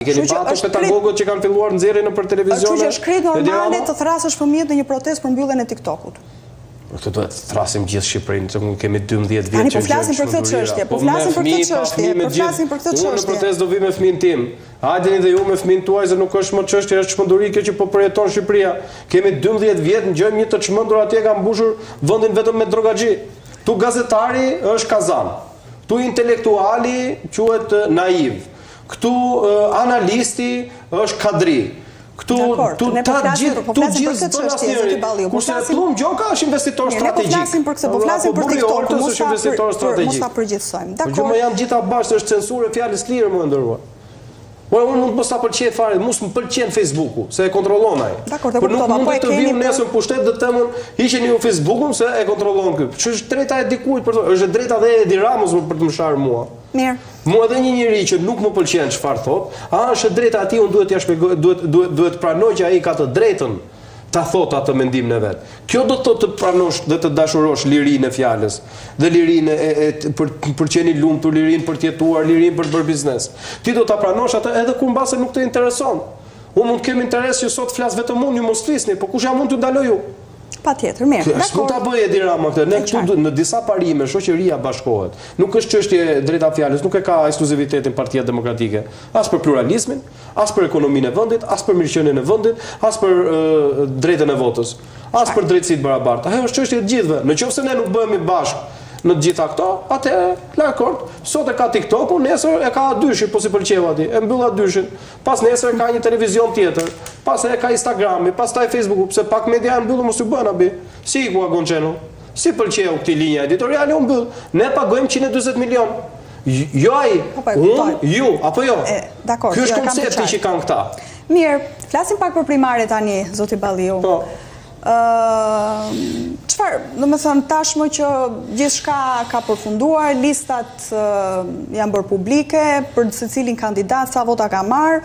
Keni patur pedagogët që kanë filluar nxjerrin nëpër televizione. Kështu që është krejt normale të thrasësh fëmijët në një protestë për mbylljen e TikTokut. Këtë duhet të thrasim gjithë Shqipërinë, kemi 12 vjet që flasim për këtë çështje, po flasim për këtë çështje, po flasim për këtë çështje. Unë në protestë do vi me fëmijën tim. Hajdeni dhe ju me fëmijën tuaj, se nuk është më çështje, është çmenduri kjo që po përjeton Shqipëria. Kemi 12 vjet ngjojmë një të çmendur atje ka mbushur vendin vetëm me drogaxhi. Tu gazetari është Kazan. Tu intelektuali quhet naiv. Këtu analisti është Kadri. Këtu të gjithë kurse Plum Gjoka është investitor strategjik. Ne po flasim për këtë, po flasim për TikTok, mos ta përgjithsojmë. Dakor. Janë gjitha bashkë, është censurë fjalës lirë më ndëruar. Po unë mund mos ta pëlqej fare, mos më pëlqen Facebooku, se e kontrollon ai. Por nuk mund të vijë nesër në pushtet dhe të themon, hiqeni ju Facebookun se e kontrollon ky. Ç'është drejta e dikujt për është drejta dhe e Edi Ramos për të më sharë mua. Mirë. Mua edhe një njeri që nuk më pëlqen çfarë thot, është drejta atij, unë duhet t'ia shpjegoj, duhet pranoj që ai ka të drejtën ta thot atë mendimin e vet. Kjo do të thotë të pranosh dhe të dashurosh lirinë e fjalës, dhe lirinë për qenë i lumtur, lirinë për të jetuar, lirinë për të bërë biznes. Ti do ta pranosh atë edhe kur mbase nuk të intereson. Unë mund të kem interes që sot flas vetëm unë, ju mos flisni, po kush jam unë t'ju ndaloj ju? Patjetër, mirë. S'mund ta bëj Edi Rama këtë. Ne këtu në disa parime shoqëria bashkohet. Nuk është çështje drejta fjalës, nuk e ka ekskluzivitetin Partia Demokratike, as për pluralizmin, as për ekonominë e vendit, as për mirëqenien e vendit, as për drejtën e votës, as për drejtësitë barabarta. Ajo është çështje e gjithëve. Nëse ne nuk bëhemi bashkë në të gjitha këto, atëherë dakord. Sot e ka TikTokun, nesër e ka dyshin, po si pëlqeu atij, e mbyll dyshin. Pas nesër ka një televizion tjetër, pas e ka Instagrami, pastaj Facebooku, pse pak media e mbyllën mos u bën abi. Si ku Gonçeno? Si pëlqeu këtë linja editoriale u mbyll. Ne pagojmë 140 milion. Jo ai, ju, apo jo? Dakor. Ky është koncepti që kanë këta. Mirë, flasim pak për primare tani, zoti Balliu. Po. Çfarë, domethënë tashmë që gjithçka ka përfunduar, listat janë bërë publike për secilin kandidat, sa vota ka marrë.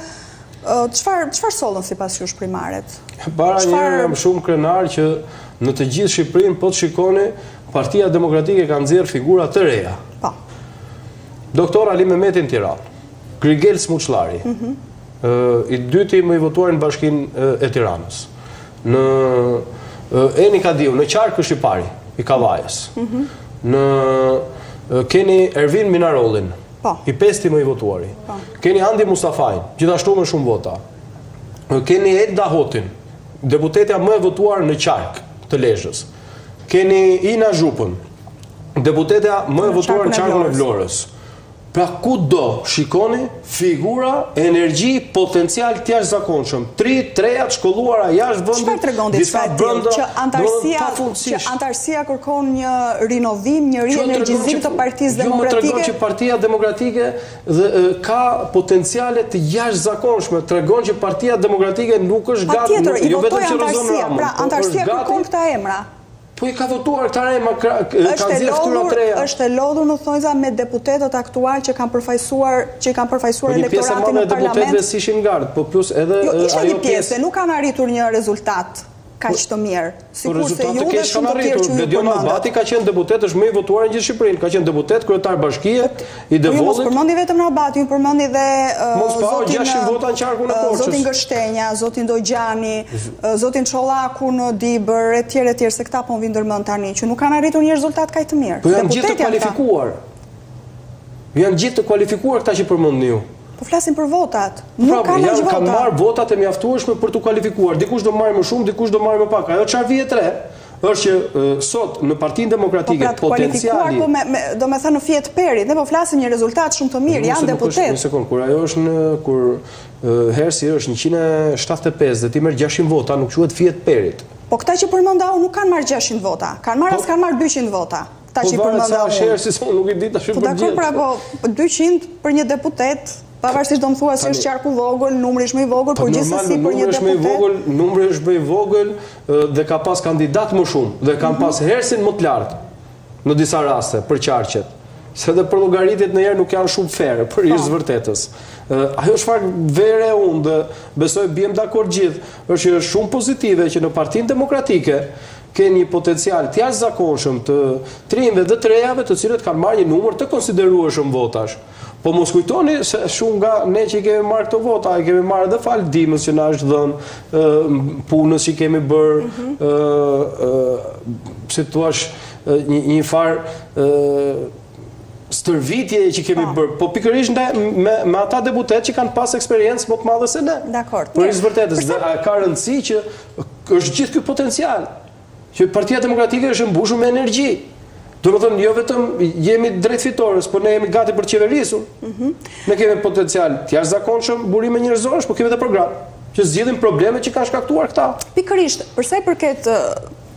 Çfarë sollën sipas jush primaret? Para njëherë jam shumë krenar që në të gjithë Shqipërinë po të shikoni, Partia Demokratike ka nxjerrë figura të reja. Po. Doktor Ali Mehmeti në Tiranë, Grigel Smuçllari. I dyti më i votuar në Bashkinë e Tiranës. Në Eni Kadiu, në Qark është i pari, i Kavajës. Keni Ervin Minarollin, i pesti më i votuari. Keni Andi Mustafajin, gjithashtu me shumë vota. Keni Edda Hotin, deputetja më e votuar në Qark të Lezhës. Keni Ina Zhupën, deputetja më e votuar në Qarkun e Vlorës. Pra ku do shikoni figura, energji, potencial të jashtëzakonshëm. Trejat shkolluara jashtë vendit. Çfarë tregon diçka e tillë që antarësia kërkon një rinovim, një rienergjizim të Partisë Demokratike? Jo, më tregon që Partia Demokratike ka potenciale të jashtëzakonshme. Tregon që Partia Demokratike nuk është gati, jo vetëm që Rozon Rama. Pra antarësia kërkon këta emra. Po i ka votuar këta emra, ka nxjerrë fytyra të reja. Është e lodhur në thonjza me deputetët aktual që kanë përfaqësuar elektoratin në parlament. Një pjesë e madhe e deputetëve si ishin gard, po plus edhe ajo pjesë. Një pjesë, nuk kanë arritur një rezultat kaq të mirë. Sikurse ju dhe shumë të tjerë që ju Ledion Albati ka qenë deputet, është më i votuar në gjithë Shqipërinë, ka qenë deputet, kryetar bashkie i Devollit. Mos përmendi vetëm Albati, ju përmendi dhe zotin Gështenja, zotin Dojgjani, zotin Çollaku në Dibër, etj, se këta po vinë ndërmend tani që nuk kanë arritur një rezultat kaq të mirë. Po janë gjithë të kualifikuar. Janë gjithë të kualifikuar këta që përmendni ju. Po flasim për votat. Nuk kanë vota. Kanë marrë votat e mjaftueshme për të kualifikuar. Dikush do marrë më shumë, dikush do marrë më pak. Ajo çfarë vjet re është që sot në Partinë Demokratike potenciali. Do me thënë në fjet perit, ne po flasim një rezultat shumë të mirë, janë deputet. Një sekond, kur ajo është kur Hersi është 175 dhe ti merr 600 vota, nuk quhet fjet perit. Po këta që përmendau nuk kanë marrë 600 vota, kanë marrë 200 vota. Ta që përmendau. Po Hersi nuk i di tash për gjithë. Po dakor, po 200 për një deputet. Pavarësisht do më thua se është qarku vogël, numri është më i vogël, por gjithsesi për një deputet. Numri është më i vogël dhe ka pas kandidat më shumë dhe kanë pas Hersin më të lartë në disa raste për qarqet. Se dhe për llogaritjet ndonjëherë nuk janë shumë fair për ish vërtetës. Ajo çfarë vere unë dhe besoj bjem dakord gjithë, është shumë pozitive që në Partinë Demokratike ke një potencial të jashtëzakonshëm të trinjve dhe të rejave të cilët kanë marrë një numër të konsiderueshëm votash. Po mos kujtoni se shumë nga ne që i kemi marrë këto vota, i kemi marrë edhe falë dimës që na është dhënë, punës që kemi bërë, si thua, një farë stërvitje që kemi bërë, po pikërisht me ata deputet që kanë pas eksperiencë më të madhe se ne. Dakor. Për së vërtetës, ka rëndësi që është gjithë ky potencial, që Partia Demokratike është mbushur me energji. Do të thonë, jo vetëm jemi drejt fitores, por ne jemi gati për të qeverisur. Ne kemi potencial të jashtëzakonshëm burime njerëzorësh, por kemi edhe program që zgjidhin problemet që kanë shkaktuar këta. Pikërisht, përsa i përket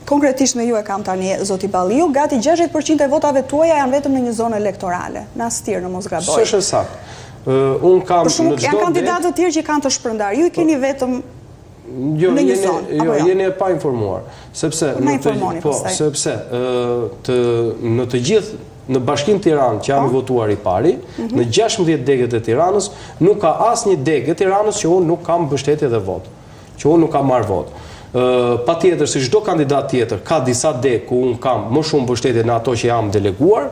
konkretisht me ju e kam tani, zoti Balliu, gati 60% e votave tuaja janë vetëm në një zonë elektorale, në Astir, në Mosgaboj. S'është saktë. Unë kam për shumë, janë kandidatë të tjerë që kanë të shpërndar. Ju i keni vetëm në një zonë, apo jo? Jeni e pa informuar, sepse në të gjithë në Bashkinë Tiranë që jam i votuar i pari, në 16 degët e Tiranës, nuk ka asnjë degë e Tiranës që unë nuk kam mbështetje dhe votë, që unë nuk kam marrë votë. Pa tjetër, si çdo kandidat tjetër, ka disa degë ku unë kam më shumë mbështetje në ato që jam deleguar,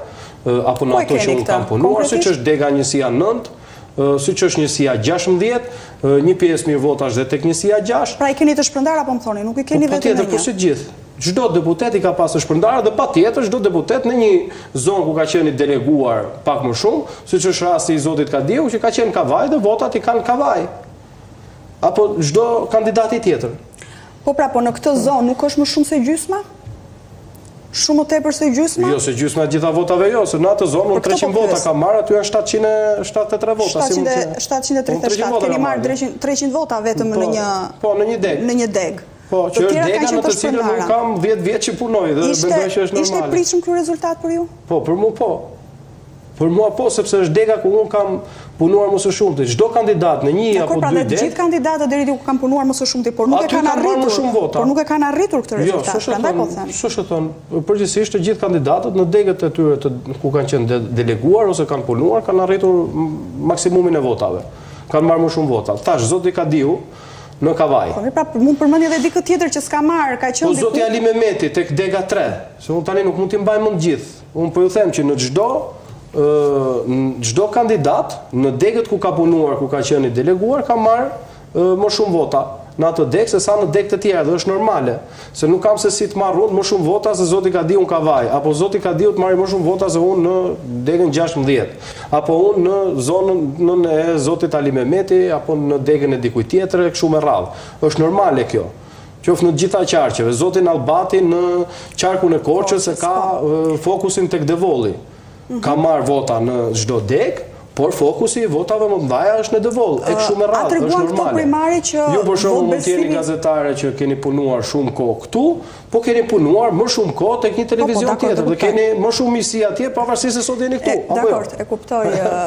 apo në ato që unë kam punuar, siç është dega njësia 9, siç është njësia 16, një pjesë mirë votash dhe tek njësia 6. Pra i keni të shpërndar apo më thoni, nuk i keni vetëm në një? Patjetër, po si gjithë. Çdo deputet i ka pas të shpërndar dhe patjetër çdo deputet në një zonë ku ka qenë deleguar pak më shumë, siç është rasti i zotit Kadiu, që ka qenë Kavaj dhe votat i kanë Kavaj. Apo çdo kandidati tjetër. Po pra, po në këtë zonë nuk është më shumë se gjysma? Shumë më tepër se gjysma? Jo, se gjysma e gjitha votave jo, se në atë zonë unë 300 vota ka marrë, aty janë 773 vota. 737, keni marrë 300 vota vetëm në një... Po, në një degë. Në një degë. Po, që është dega në të cilën unë kam 10 vjetë që punoj dhe mendoj që është normale. Ishte pritshëm ky rezultat për ju? Po, për mua po. Për mua po, sepse është dega ku unë kam punuar më së shumti. Çdo kandidat në një apo dy degë. Të gjithë kandidatët deri diku kanë punuar më së shumti, por nuk e kanë arritur. Por nuk e kanë arritur këtë rezultat. Prandaj po them. S'është thonë, përgjithsisht të gjithë kandidatët në degët e tyre ku kanë qenë deleguar ose kanë punuar kanë arritur maksimumin e votave. Kanë marrë më shumë vota. Tash zoti Kadiu në Kavaj. Po pra, mund përmendni edhe dikë tjetër që s'ka marrë, ka qenë diku. Po zoti Ali Mehmeti tek dega 3, se unë tani nuk mund t'i mbaj mend gjithë. Unë po ju them që në çdo kandidat në degët ku ka punuar, ku ka qenë deleguar, ka marrë më shumë vota në atë degë se sa në degë të tjera, dhe është normale, se nuk kam se si të marrë unë më shumë vota se zoti Kadiu në Kavaj, apo zoti Kadiu të marrë më shumë vota se unë në degën 16, apo unë në zonën e zotit Ali Mehmeti, apo në degën e dikuj tjetër e kështu me radhë. Është normale kjo. Qoftë në gjitha qarqeve, zotin Albati në qarkun e Korçës se ka fokusin tek Devolli. Ka marrë vota në çdo degë, por fokusi i votave më të mëdha është në Devoll, e kështu me radhë, është normale. Ju për shembull mund të jeni gazetare që keni punuar shumë kohë këtu, po keni punuar më shumë kohë tek një televizion tjetër, dhe keni më shumë misi atje pavarësisht se sot jeni këtu. Dakor, e kuptoj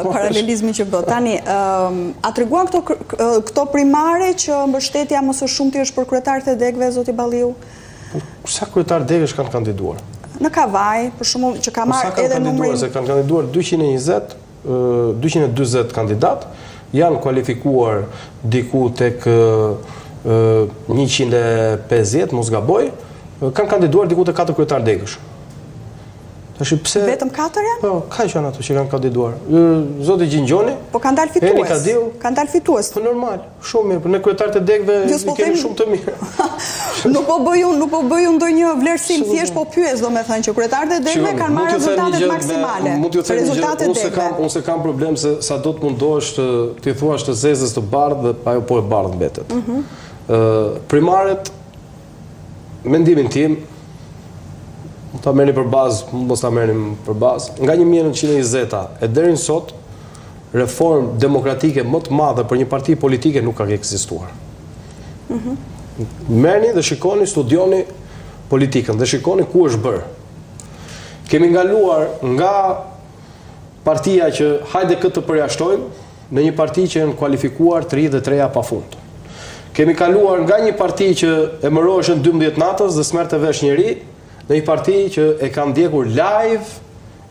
paralelizmin që bë. Tani, a treguan këto primare që mbështetja më së shumti është për kryetarët e degëve, zoti Balliu? Sa kryetar degësh kanë kandiduar? Në Kavaj, për shembull, që ka marrë edhe numrin. Se kanë kandiduar 220 kandidat, janë kualifikuar diku tek 150, mos gaboj, kanë kandiduar diku tek 4 kryetar degësh. Vetëm 4 janë? Po, ka që janë ato që kanë kandiduar. Zoti Gjingjoni, po kanë dalë fitues. Kanë dalë fitues. Po normal, shumë mirë, por ne kryetarët e degëve kemi shumë të mirë. Nuk po bëjun ndonjë vlerësim, thjesht po pyes, domethënë që kryetarët e degëve kanë marrë rezultatet maksimale. Rezultatet e degëve. Unë se kam problem se sa do të mundohesh ti thuash të zezës të bardhë dhe ajo po e bardhë mbetet. Primaret, mendimin tim, ta merrni për bazë, mos ta merrni për bazë. Nga 1920 e deri në sot, reformë demokratike më të madhe për një parti politike nuk ka ekzistuar. Merrni dhe shikoni, studioni politikën dhe shikoni ku është bërë. Kemi ngaluar nga partia që hajde këtë të përjashtojmë në një parti që janë kualifikuar 33 pafund. Kemi kaluar nga një parti që emëroheshin 12 natës dhe smerte vesh njeri, në një parti që e ka ndjekur live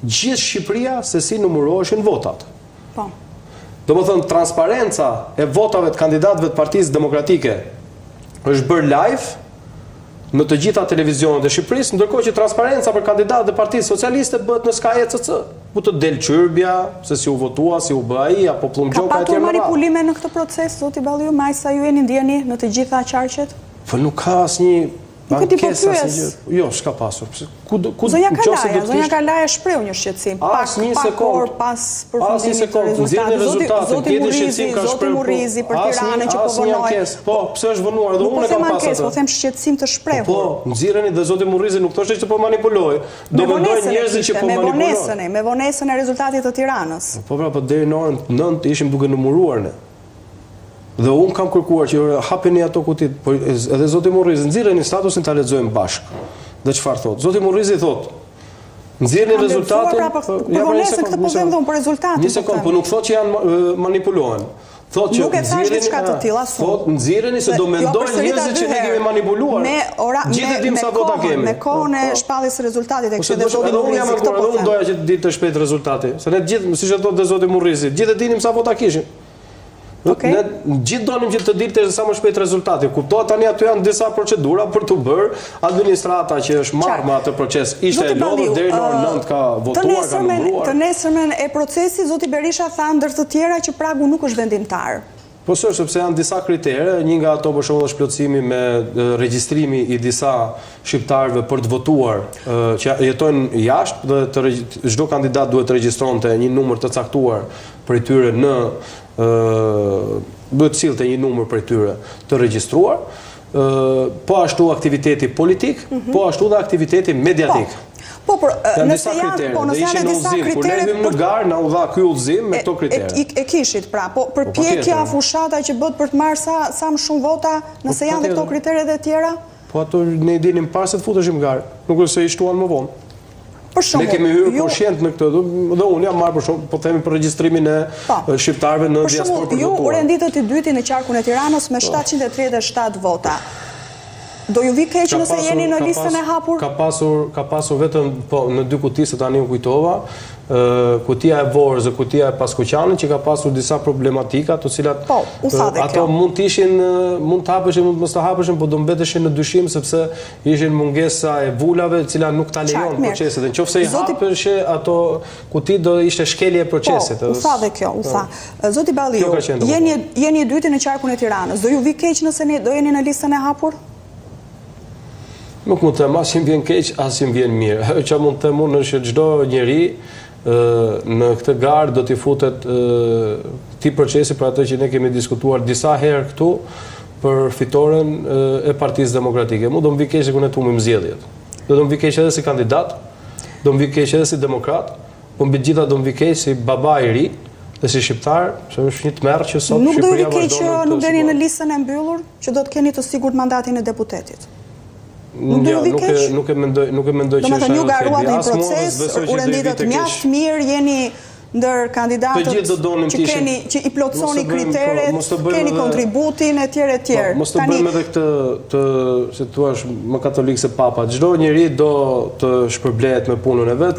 gjithë Shqipëria se si numëroheshin votat. Domethënë, transparenca e votave të kandidatëve të Partisë Demokratike është bërë live në të gjitha televizionet e Shqipërisë, ndërkohë që transparenca për kandidatët e Partisë Socialiste bëhet në Sky ECC, ku të del çyrbja, se si u votua, si u bë ai, apo plumgjoka e tjerë. Ka patur manipulime në këtë proces, zoti Balliu, me sa ju jeni ndjeni në të gjitha qarqet? Po nuk ka asnjë ankesë asnjë. Jo, s'ka pasur. Zonja Kalaja shpreu një shqetësim. Pak orë pas përfundimit të rezultateve. Zoti Murrizi për Tiranën që po vonoi. Po, pse është vonuar dhe unë kam pasur atë. Po them shqetësim të shprehur. Po, nxirreni dhe zoti Murrizi nuk thoshte që po manipuloi. Do mendojnë njerëzit që po manipulojnë. Me vonesën e rezultatit të Tiranës. Po pra, po deri në orën 9 ishim duke numëruar ne. Dhe unë kam kërkuar që hapeni ato kutit, por edhe zoti Murrizi, nxirreni statusin ta lexojmë bashkë. Dhe çfarë thot? Zoti Murrizi thot: nxirrni rezultatin. Ja vonesën këtë po them për rezultatin. Një sekond, po nuk thot që janë manipulohen. Thot që nxirreni se do mendojnë njerëzit që ne kemi manipuluar. Gjithë dim sa vota kemi. Me kohën e shpalljes së rezultatit e kështu dhe zoti Murrizi këtë po them. Unë doja që ditë të shpejt rezultati. Se ne gjithë, siç e thotë zoti Murrizi, gjithë dinim sa vota kishin. Ne gjithë donim që të dilte sa më shpejt rezultati. Kuptohet tani aty janë disa procedura për të bërë administrata që është marrë me atë proces. Ishte e lodhur deri në orën 9 ka votuar, ka numëruar. Të nesërmen e procesi zoti Berisha tha ndër të tjera që pragu nuk është vendimtar. Po sepse janë disa kritere, një nga ato për shembull është plotësimi me regjistrimi i disa shqiptarëve për të votuar që jetojnë jashtë dhe çdo kandidat duhet të regjistronte një numër të caktuar prej tyre në duhet sillte një numër prej tyre të regjistruar, po ashtu aktiviteti politik, po ashtu dhe aktiviteti mediatik. Po, nëse janë disa kritere... Kur ne vim në garë, na u dha ky udhëzim me këto kritere. E kishit, pra, po përpjekja fushata që bët për të marrë sa më shumë vota, nëse janë dhe këto kritere dhe tjera? Po ato ne i dinim parë se të futeshim garë, nuk është se i shtuan më vonë. Ne kemi hyrë koshient në këtë, dhe unë jam marrë për shumë, po themi për regjistrimin e shqiptarëve në diasporë për votuar. Ju renditët i dyti në qarkun e Tiranës me 737 vota. Do ju vi keq nëse jeni në listën e hapur? Ka pasur vetëm në dy kuti se tani u kujtova, kutia e Vorës dhe kutia e Paskuqanit që ka pasur disa problematika, të cilat ato mund të hapeshin, mund mos të hapeshin, por do mbeteshin në dyshim sepse ishin mungesa e vulave, e cila nuk ta lejon proceset. Nëse i hapeshe ato kuti do ishte shkelje e procesit. U tha dhe kjo, u tha. Zoti Balliu, jeni i dyti në qarkun e Tiranës. Do ju vi keq nëse do jeni në listën e hapur? Nuk mund të them as që vjen keq, as që vjen mirë. Ajo që mund të them unë është që çdo njeri në këtë garë do t'i futet këtij procesi për atë që ne kemi diskutuar disa herë këtu për fitoren e Partisë Demokratike. Mu do më vi keq se kur ne humim zgjedhjet. Do më vi keq edhe si kandidat, do më vi keq edhe si demokrat, po mbi gjitha do më vi keq si baba i ri dhe si shqiptar, që është një tmerr që sot Shqipëria vazhdon. Nuk do vi keq që nuk deni në listën e mbyllur, që do të keni të sigurt mandatin e deputetit. Nuk e mendoj që është ju garuat një proces, u renditët mjaft mirë, jeni ndër kandidatët që i plotsoni kriteret, keni kontributin e tjerë. Mos të bëjmë edhe këtë, si thua, më katolik se papa. Çdo njeri do të shpërblehet me punën e vet.